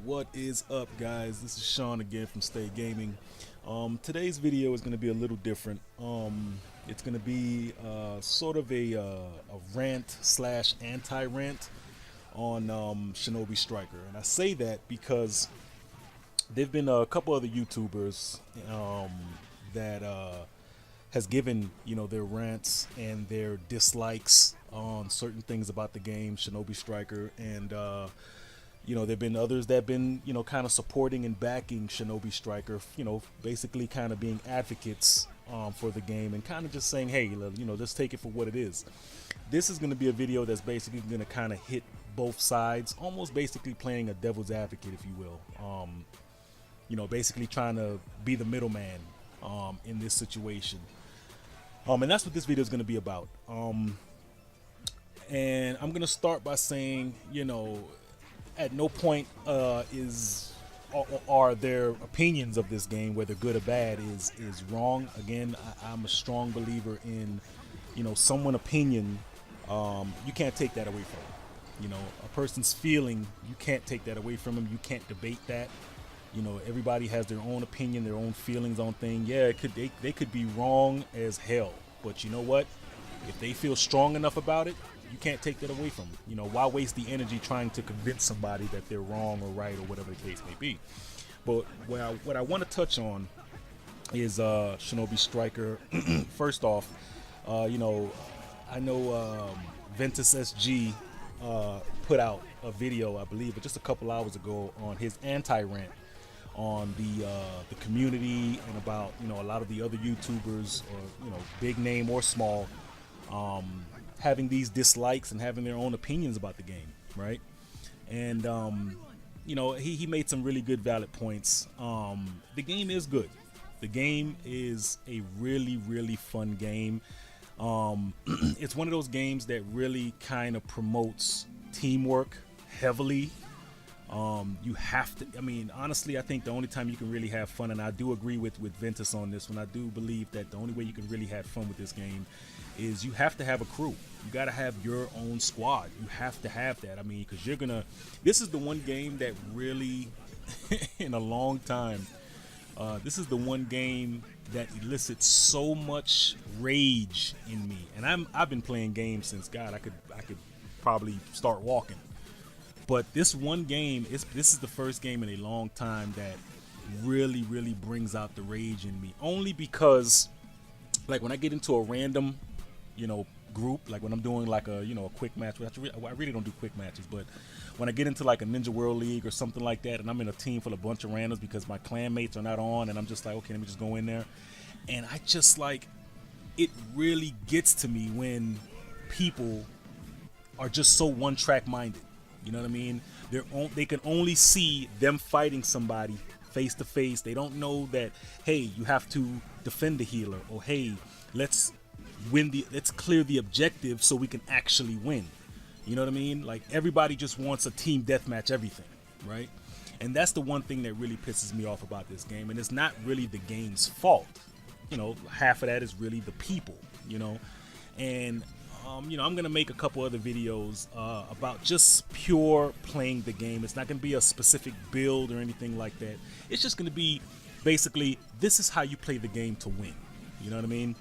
What is up, guys? This is Sean again from Stay Gaming. Today's video is going to be a little different. It's going to be sort of a rant slash anti-rant on Shinobi Striker, and I say that because there've been a couple other YouTubers that has given their rants and their dislikes on certain things about the game Shinobi Striker, and there've been others that have been kind of supporting and backing Shinobi Striker, basically kind of being advocates for the game and kind of just saying, hey, just take it for what it is. This is going to be a video that's basically going to kind of hit both sides, almost basically playing a devil's advocate, if you will. Basically trying to be the middleman in this situation. And that's what this video is going to be about. And I'm going to start by saying, at no point are their opinions of this game, whether good or bad, is wrong. Again, I'm a strong believer in, someone's opinion. You can't take that away from them. A person's feeling, you can't take that away from them. You can't debate that. Everybody has their own opinion, their own feelings on things. Yeah, they could be wrong as hell, but you know what? If they feel strong enough about it, you can't take that away from them. Why waste the energy trying to convince somebody that they're wrong or right or whatever the case may be? But what I want to touch on is Shinobi Striker. First off, I know Ventus SG put out a video, I believe, just a couple hours ago on his anti-rant on the community and about a lot of the other YouTubers, or big name or small, having these dislikes and having their own opinions about the game, right? And he made some really good valid points. The game is good. The game is a really fun game. It's one of those games that really kind of promotes teamwork heavily. You have to, honestly, I think the only time you can really have fun, and I do agree with Ventus on this one, I do believe that the only way you can really have fun with this game is you have to have a crew. You got to have your own squad. You have to have that. Because this is the one game that really, in a long time, this is the one game that elicits so much rage in me. And I've been playing games since, God, I could probably start walking. But this one game, this is the first game in a long time that really brings out the rage in me. Only because, like, when I get into a random, group, like when I'm doing like a quick match, I really don't do quick matches, but when I get into like a Ninja World League or something like that, and I'm in a team full of a bunch of randoms because my clan mates are not on, and I'm just like, okay, let me just go in there, and I just like, it really gets to me when people are just so one-track minded. You know what I mean? They can only see them fighting somebody face to face. They don't know that, hey, you have to defend the healer, or hey, let's clear the objective so we can actually win. You know what I mean? Like, everybody just wants a team deathmatch everything, right? And that's the one thing that really pisses me off about this game. And it's not really the game's fault. Half of that is really the people, and I'm gonna make a couple other videos about just pure playing the game. It's not gonna be a specific build or anything like that. It's just gonna be basically, this is how you play the game to win. You know what I mean?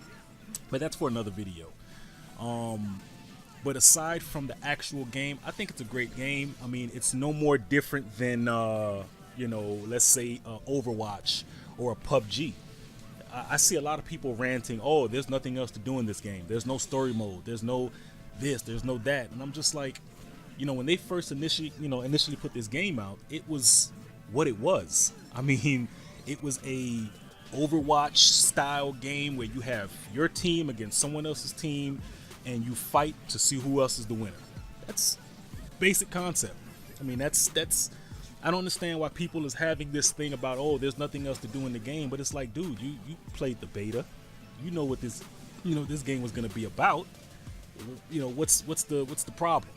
But that's for another video. But aside from the actual game, I think it's a great game. It's no more different than let's say Overwatch or a PUBG. I see a lot of people ranting, oh, there's nothing else to do in this game. There's no story mode. There's no this. There's no that. And I'm just like, when they first initially put this game out, it was what it was. It was a Overwatch style game where you have your team against someone else's team, and you fight to see who else is the winner. That's basic concept. That's I don't understand why people is having this thing about, oh, there's nothing else to do in the game. But it's like, dude, you played the beta. You know what this game was gonna be about. What's the problem?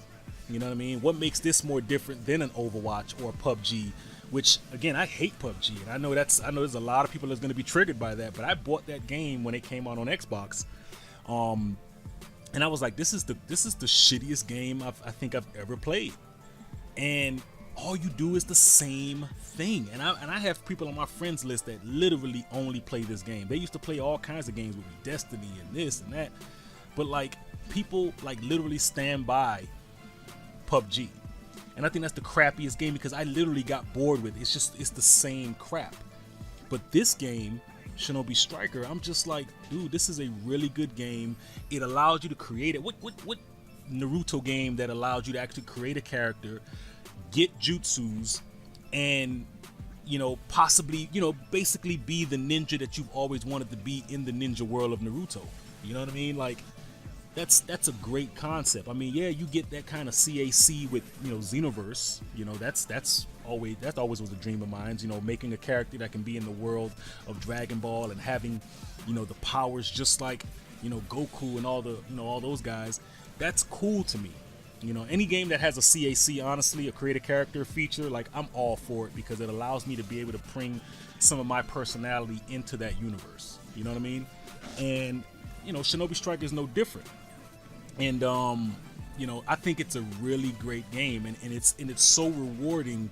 You know what I mean? What makes this more different than an Overwatch or a PUBG? Which, again, I hate PUBG, and I know there's a lot of people that's gonna be triggered by that. But I bought that game when it came out on Xbox, and I was like, this is the shittiest game I think I've ever played. And all you do is the same thing. And I have people on my friends list that literally only play this game. They used to play all kinds of games with me, Destiny and this and that, but like people like literally stand by PUBG. And I think that's the crappiest game because I literally got bored with it. It's the same crap. But this game, Shinobi Striker, I'm just like, dude, this is a really good game. It allows you to create it. What Naruto game that allows you to actually create a character, get jutsus, and possibly basically be the ninja that you've always wanted to be in the ninja world of Naruto. You know what I mean? Like that's a great concept. I mean, yeah, you get that kind of CAC with Xenoverse. That's always was a dream of mine. Making a character that can be in the world of Dragon Ball and having the powers just like Goku and all those guys. That's cool to me. Any game that has a CAC, honestly, a create a character feature, like I'm all for it because it allows me to be able to bring some of my personality into that universe. You know what I mean? And Shinobi Striker is no different. And I think it's a really great game, and it's so rewarding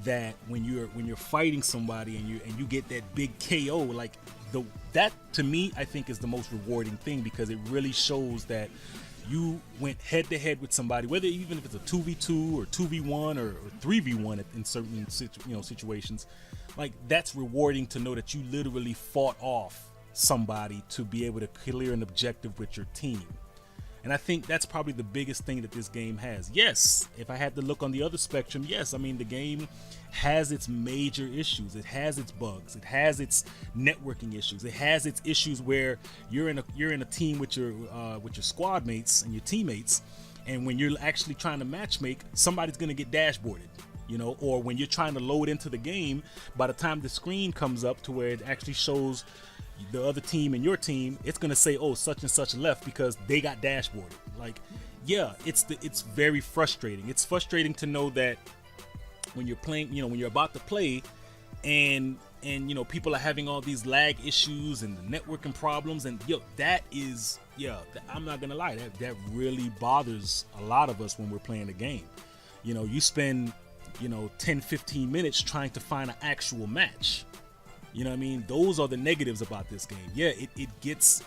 that when you're fighting somebody and you get that big KO, like that to me I think is the most rewarding thing because it really shows that you went head to head with somebody, whether even if it's a 2v2 or 2v1 or 3v1 in certain situations. Like that's rewarding to know that you literally fought off somebody to be able to clear an objective with your team. And I think that's probably the biggest thing that this game has. Yes, if I had to look on the other spectrum, yes, I mean the game has its major issues. It has its bugs. It has its networking issues. It has its issues where you're in a team with your squad mates and your teammates, and when you're actually trying to matchmake, somebody's gonna get dashboarded. Or when you're trying to load into the game, by the time the screen comes up to where it actually shows the other team and your team, it's gonna say, oh, such and such left because they got dashboarded. Like, yeah, it's very frustrating. It's frustrating to know that when you're playing, when you're about to play, and people are having all these lag issues and the networking problems, and I'm not gonna lie, that really bothers a lot of us when we're playing the game. You spend 10-15 minutes trying to find an actual match. You know what I mean? Those are the negatives about this game. Yeah, it gets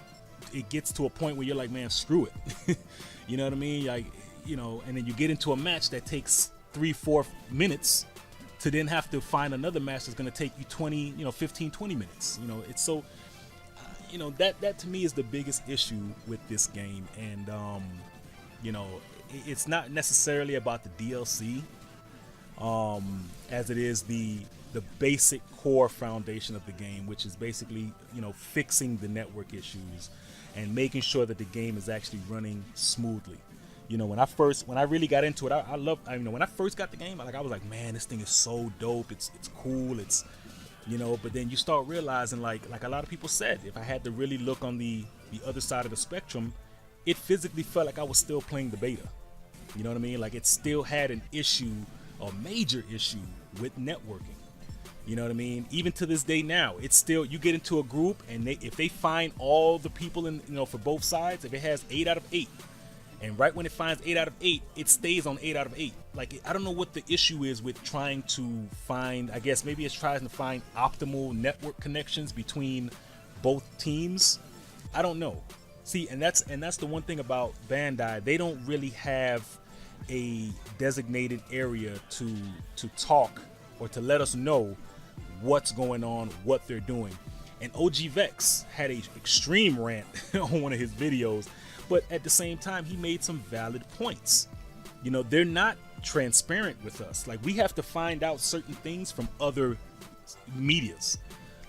to a point where you're like, man, screw it. You know what I mean? Like, and then you get into a match that takes 3-4 minutes to then have to find another match that's going to take you 15-20 minutes. It's so that to me is the biggest issue with this game. And it's not necessarily about the DLC as it is the basic core foundation of the game, which is basically fixing the network issues and making sure that the game is actually running smoothly. When I really got into it, when I first got the game, I was like, man, this thing is so dope. It's cool. It's but then you start realizing, like a lot of people said, if I had to really look on the other side of the spectrum, it physically felt like I was still playing the beta. You know what I mean? Like it still had an issue, a major issue with networking. You know what I mean? Even to this day now, it's still, you get into a group and if they find all the people in, for both sides, if it has 8 out of 8, and right when it finds 8 out of 8, it stays on 8 out of 8. Like, I don't know what the issue is with trying to find, I guess maybe it's trying to find optimal network connections between both teams. I don't know. See, and that's the one thing about Bandai. They don't really have a designated area to talk or to let us know what's going on, what they're doing. And OG Vex had a extreme rant on one of his videos, but at the same time, he made some valid points. They're not transparent with us. Like, we have to find out certain things from other medias.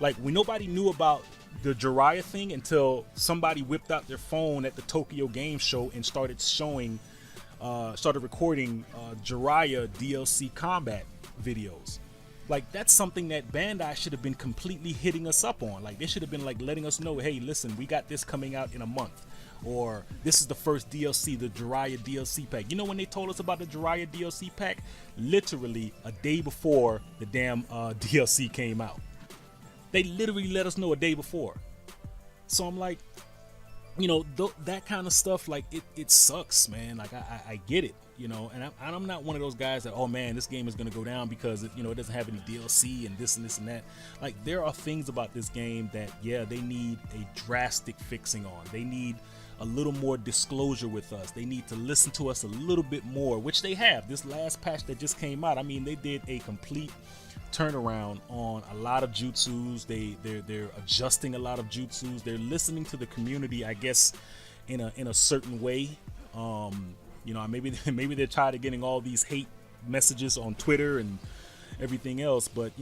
Like, nobody knew about the Jiraiya thing until somebody whipped out their phone at the Tokyo Game Show and started recording Jiraiya DLC combat videos. Like, that's something that Bandai should have been completely hitting us up on. Like, they should have been like letting us know, hey, listen, we got this coming out in a month, or this is the first DLC, the Jiraiya DLC pack. When they told us about the Jiraiya DLC pack? Literally a day before the damn DLC came out. They literally let us know a day before. So I'm like, that kind of stuff, like it sucks, man. Like I get it, and I'm not one of those guys that, oh man, this game is going to go down because it doesn't have any DLC and this and this and that. Like, there are things about this game that, yeah, they need a drastic fixing on. They need a little more disclosure with us. They need to listen to us a little bit more, which they have. This last patch that just came out, I mean, they did a complete turnaround on a lot of jutsus. They're adjusting a lot of jutsus. They're listening to the community, I guess, in a certain way. Maybe they're tired of getting all these hate messages on Twitter and everything else, but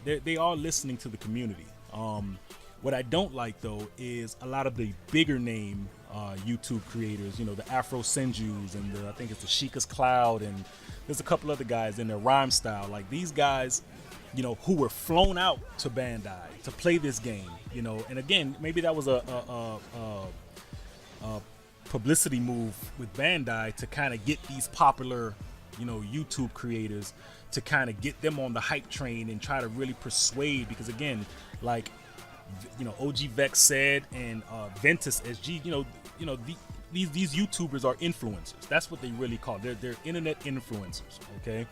they are listening to the community. What I don't like, though, is a lot of the bigger name YouTube creators, the Afro Senjus and I think it's the Sheikah's Cloud, and there's a couple other guys in their rhyme style. Like, these guys, who were flown out to Bandai to play this game, and again, maybe that was a publicity move with Bandai to kind of get these popular, YouTube creators, to kind of get them on the hype train and try to really persuade, because again, like, OG Vex said, and Ventus SG, these YouTubers are influencers. That's what they really call. They're internet influencers, okay?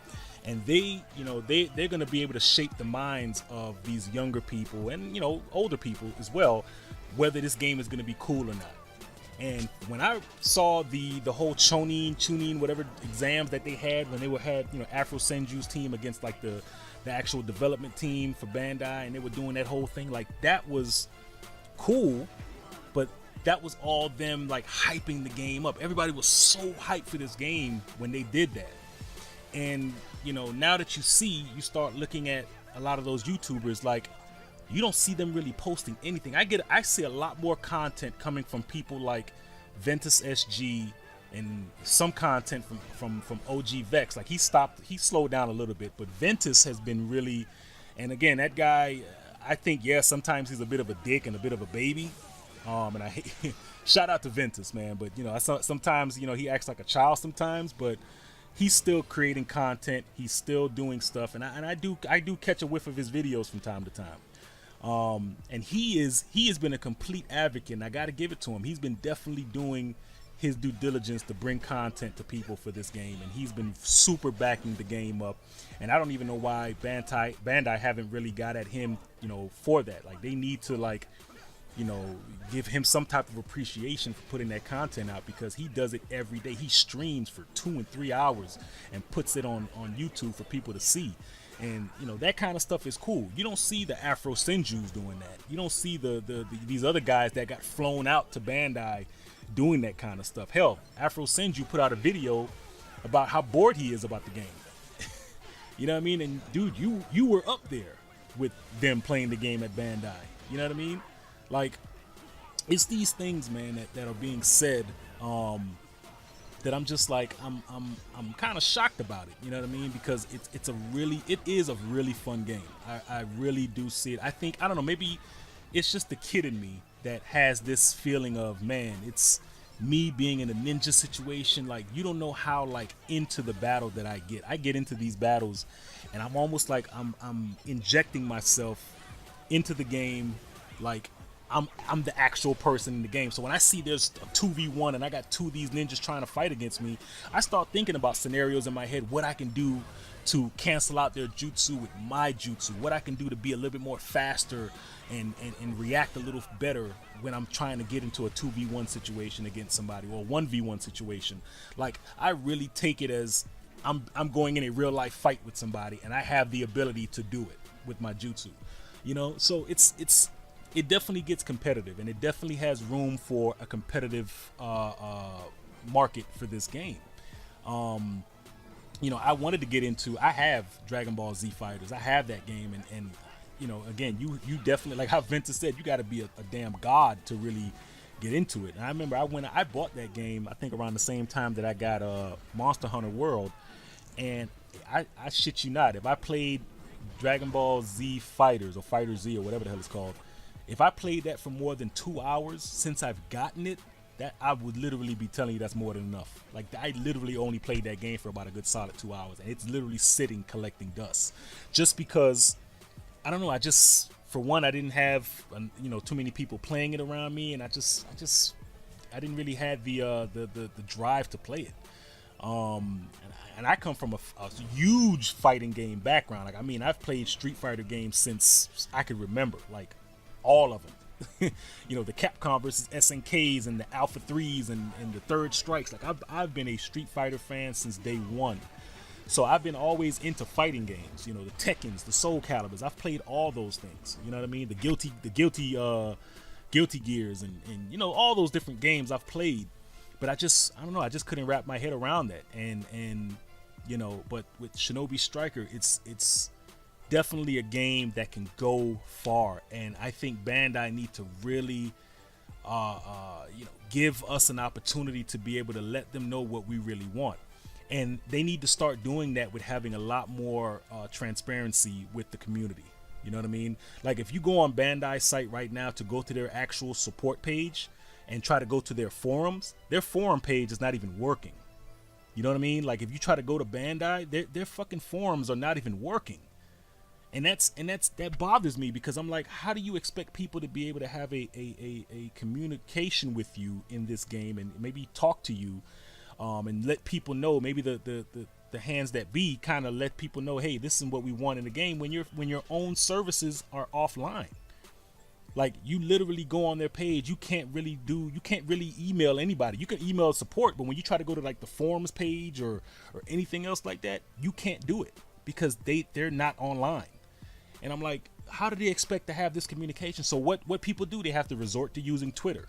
And they're going to be able to shape the minds of these younger people and older people as well, whether this game is going to be cool or not. And when I saw the whole Chunin, whatever exams that they had when they had Afro Senju's team against like the actual development team for Bandai, and they were doing that whole thing, like, that was cool, but that was all them like hyping the game up. Everybody was so hyped for this game when they did that. And now that you start looking at a lot of those YouTubers, like, you don't see them really posting anything. I see a lot more content coming from people like Ventus SG, and some content from OG Vex. Like, he slowed down a little bit, but Ventus has been really, and again, that guy, I think, yeah, sometimes he's a bit of a dick and a bit of a baby, and I shout out to Ventus, man, but sometimes he acts like a child sometimes, but he's still creating content, he's still doing stuff, and I do catch a whiff of his videos from time to time. And he has been a complete advocate, and I got to give it to him. He's been definitely doing his due diligence to bring content to people for this game, and he's been super backing the game up. And I don't even know why Bandai haven't really got at him, for that. Like, they need to, like, give him some type of appreciation for putting that content out, because he does it every day. He streams for 2 and 3 hours and puts it on YouTube for people to see. And that kind of stuff is cool. You don't see the Afro Senjus doing that. You don't see these other guys that got flown out to Bandai doing that kind of stuff. Hell, Afro Senju put out a video about how bored he is about the game. You know what I mean? And dude, you were up there with them playing the game at Bandai. You know what I mean? Like, it's these things, man, that are being said, that I'm just like, I'm kind of shocked about it. You know what I mean? Because it is a really fun game. I really do see it. I don't know, maybe it's just the kid in me that has this feeling of, man, it's me being in a ninja situation. Like, you don't know how, like, into the battle that I get into these battles, and I'm almost like I'm injecting myself into the game, like I'm the actual person in the game. So when I see there's a 2v1 and I got two of these ninjas trying to fight against me, I start thinking about scenarios in my head, what I can do to cancel out their jutsu with my jutsu, what I can do to be a little bit more faster and react a little better when I'm trying to get into a 2v1 situation against somebody, or a 1v1 situation. Like, I really take it as I'm going in a real life fight with somebody, and I have the ability to do it with my jutsu. So it definitely gets competitive, and it definitely has room for a competitive market for this game. I wanted to get into, I have Dragon Ball Z Fighters. I have that game, and again, you definitely, like how Ventus said, you got to be a damn god to really get into it. And I remember I bought that game, I think around the same time that I got Monster Hunter World, and I shit you not, if I played Dragon Ball Z Fighters, or Fighter Z, or whatever the hell it's called, if I played that for more than 2 hours since I've gotten it, that I would literally be telling you that's more than enough. Like, I literally only played that game for about a good solid 2 hours, and it's literally sitting collecting dust, just because, I don't know, I just, for one, I didn't have too many people playing it around me, and I just really have the drive to play it. And I come from a huge fighting game background. Like, I mean, I've played Street Fighter games since I could remember, like all of them. You know, the Capcom versus SNKs and the Alpha 3s and the Third Strikes. Like, I've been a Street Fighter fan since day one. So I've been always into fighting games. You know, the Tekkens, the Soul Calibers. I've played all those things. You know what I mean? Guilty Gears and you know, all those different games I've played. But I don't know, I just couldn't wrap my head around that. And you know, but with Shinobi Striker, it's definitely a game that can go far. And I think Bandai need to really you know, give us an opportunity to be able to let them know what we really want. And they need to start doing that with having a lot more transparency with the community. You know what I mean? Like, if you go on Bandai's site right now to go to their actual support page and try to go to their forums, their forum page is not even working. You know what I mean? Like, if you try to go to Bandai, their fucking forums are not even working. And that bothers me, because I'm like, how do you expect people to be able to have a communication with you in this game and maybe talk to you, and let people know, maybe the hands that be kind of let people know, hey, this is what we want in the game, when your own services are offline. Like, you literally go on their page, you can't really email anybody. You can email support, but when you try to go to like the forums page or anything else like that, you can't do it because they're not online. And I'm like, how do they expect to have this communication? So what people do, they have to resort to using Twitter.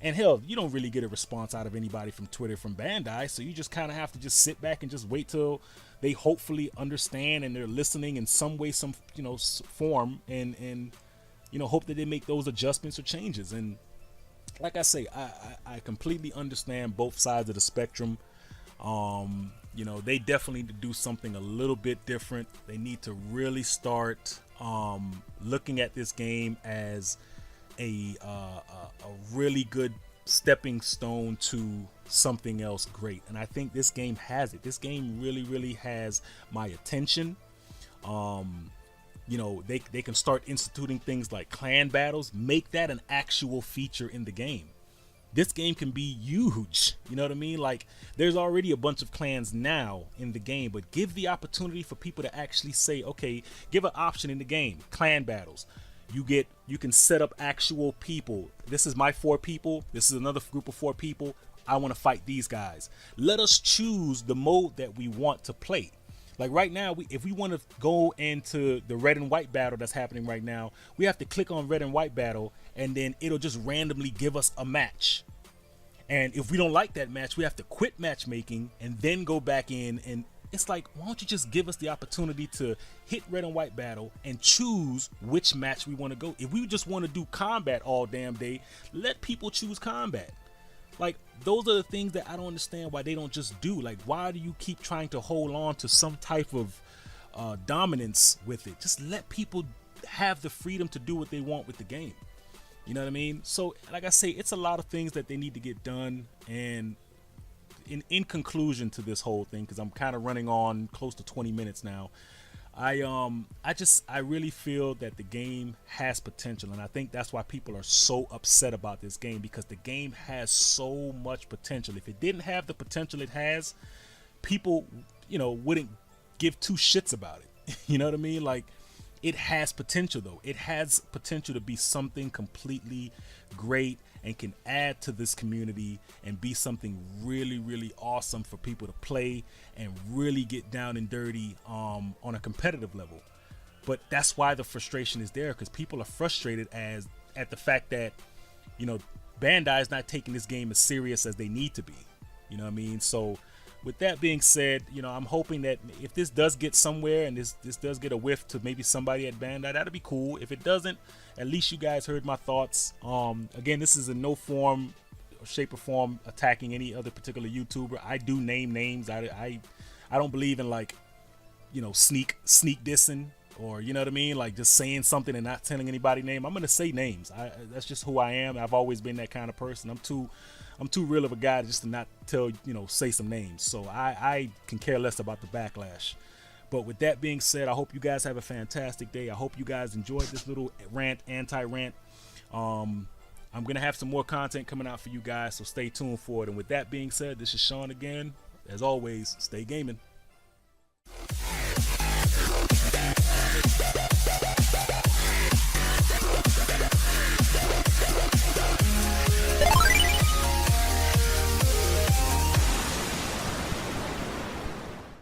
And hell, you don't really get a response out of anybody from Twitter from Bandai, so you just kind of have to just sit back and just wait till they hopefully understand and they're listening in some way, some, you know, form, and you know, hope that they make those adjustments or changes. And like I say, I completely understand both sides of the spectrum. You know, they definitely need to do something a little bit different. They need to really start looking at this game as a really good stepping stone to something else great. And I think this game has it. This game really has my attention. You know, they can start instituting things like clan battles, make that an actual feature in the game. This game can be huge. You know what I mean? Like, there's already a bunch of clans now in the game, but give the opportunity for people to actually say, okay, give an option in the game, clan battles. You can set up actual people. This is my 4 people. This is another group of 4 people. I want to fight these guys. Let us choose the mode that we want to play. Like right now, if we want to go into the red and white battle that's happening right now, we have to click on red and white battle, and then it'll just randomly give us a match. And if we don't like that match, we have to quit matchmaking and then go back in. And it's like, why don't you just give us the opportunity to hit red and white battle and choose which match we want to go. If we just want to do combat all damn day, let people choose combat. Like, those are the things that I don't understand why they don't just do. Like, why do you keep trying to hold on to some type of dominance with it? Just let people have the freedom to do what they want with the game. You know what I mean? So, like I say, it's a lot of things that they need to get done. And in conclusion to this whole thing, because I'm kind of running on close to 20 minutes now, I really feel that the game has potential, and I think that's why people are so upset about this game, because the game has so much potential. If it didn't have the potential it has, people, you know, wouldn't give 2 shits about it. You know what I mean? Like, it has potential, though. It has potential to be something completely great and can add to this community and be something really awesome for people to play and really get down and dirty on a competitive level. But that's why the frustration is there, because people are frustrated at the fact that, you know, Bandai is not taking this game as serious as they need to be. You know what I mean? So with that being said, you know, I'm hoping that if this does get somewhere and this does get a whiff to maybe somebody at Bandai, that'll be cool. If it doesn't, at least you guys heard my thoughts. Again, this is in no form, shape, or form attacking any other particular YouTuber. I do name names. I don't believe in, like, you know, sneak dissing, or, you know what I mean, like just saying something and not telling anybody name. I'm gonna say names. That's just who I am. I've always been that kind of person. I'm too real of a guy just to not tell, you know, say some names. So I can care less about the backlash. But with that being said, I hope you guys have a fantastic day. I hope you guys enjoyed this little rant, anti-rant. I'm gonna have some more content coming out for you guys, so stay tuned for it. And with that being said, this is Sean again. As always, stay gaming.